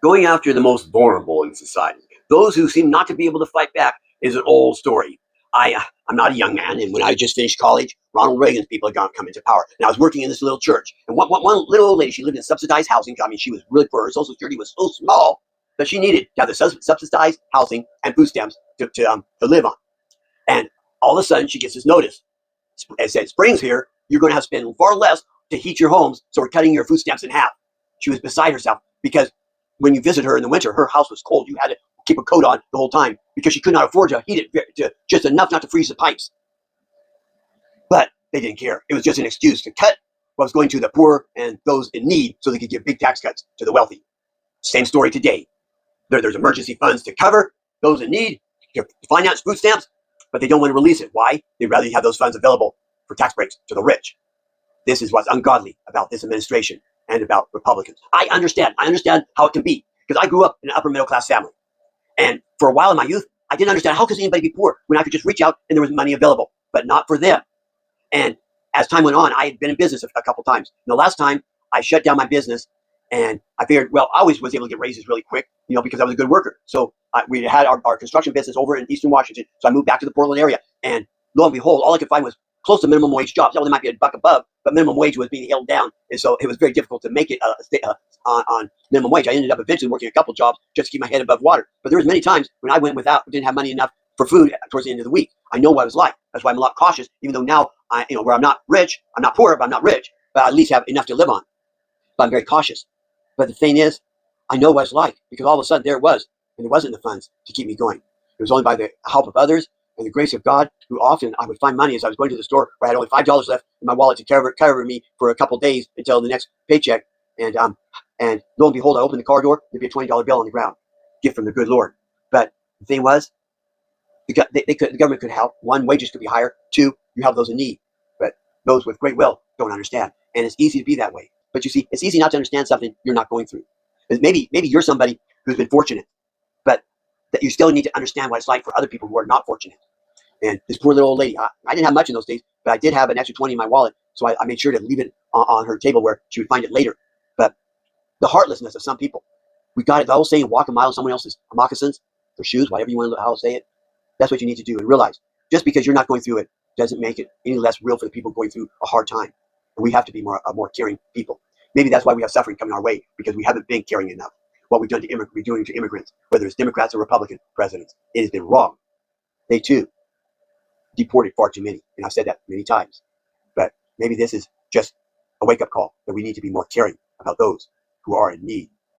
Going after the most vulnerable in society, those who seem not to be able to fight back, is an old story. I'm not a young man, and when I just finished college, Ronald Reagan's people had come into power, and I was working in this little church. And one little old lady, she lived in subsidized housing. I mean, she was really poor. Her Social Security was so small that she needed to have the subsidized housing and food stamps to live on. And all of a sudden, she gets this notice. It said, "Spring's here. You're going to have to spend far less to heat your homes, so we're cutting your food stamps in half." She was beside herself because when you visit her in the winter, her house was cold. You had to keep a coat on the whole time because she could not afford to heat it to just enough not to freeze the pipes. But they didn't care. It was just an excuse to cut what was going to the poor and those in need so they could give big tax cuts to the wealthy. Same story today. There's emergency funds to cover those in need, to finance food stamps, but they don't want to release it. Why? They'd rather have those funds available for tax breaks to the rich. This is what's ungodly about this administration and about Republicans. I understand how it can be because I grew up in an upper middle class family. And for a while in my youth, I didn't understand how could anybody be poor when I could just reach out and there was money available, but not for them. And as time went on, I had been in business a couple times. And the last time I shut down my business and I figured, well, I always was able to get raises really quick, because I was a good worker. So we had our construction business over in Eastern Washington. So I moved back to the Portland area, and lo and behold, all I could find was close to minimum wage jobs. Well, they might be a buck above, but minimum wage was being held down. And so it was very difficult to make it on minimum wage. I ended up eventually working a couple jobs just to keep my head above water. But there was many times when I went without, didn't have money enough for food towards the end of the week. I know what it was like. That's why I'm a lot cautious, even though now, where I'm not rich, I'm not poor, but I'm not rich, but I at least have enough to live on. But I'm very cautious. But the thing is, I know what it's like because all of a sudden there it was, and there wasn't the funds to keep me going. It was only by the help of others and the grace of God, who often I would find money as I was going to the store where I had only $5 left in my wallet to cover me for a couple of days until the next paycheck. And lo and behold, I opened the car door, there'd be a $20 bill on the ground, gift from the good Lord. But the thing was, the government could help. One, wages could be higher. Two, you have those in need. But those with great will don't understand. And it's easy to be that way. But you see, it's easy not to understand something you're not going through. Maybe you're somebody who's been fortunate, but that you still need to understand what it's like for other people who are not fortunate. And this poor little old lady, I didn't have much in those days, but I did have an extra 20 in my wallet. So I made sure to leave it on her table where she would find it later. But the heartlessness of some people, we got it. The whole saying, walk a mile in someone else's moccasins, their shoes, whatever you want to how to say it. That's what you need to do and realize. Just because you're not going through it doesn't make it any less real for the people going through a hard time. And we have to be more caring people. Maybe that's why we have suffering coming our way, because we haven't been caring enough. What we've done to we're doing to immigrants, whether it's Democrats or Republican presidents, it has been wrong. They too deported far too many, and I've said that many times. But maybe this is just a wake-up call that we need to be more caring about those who are in need.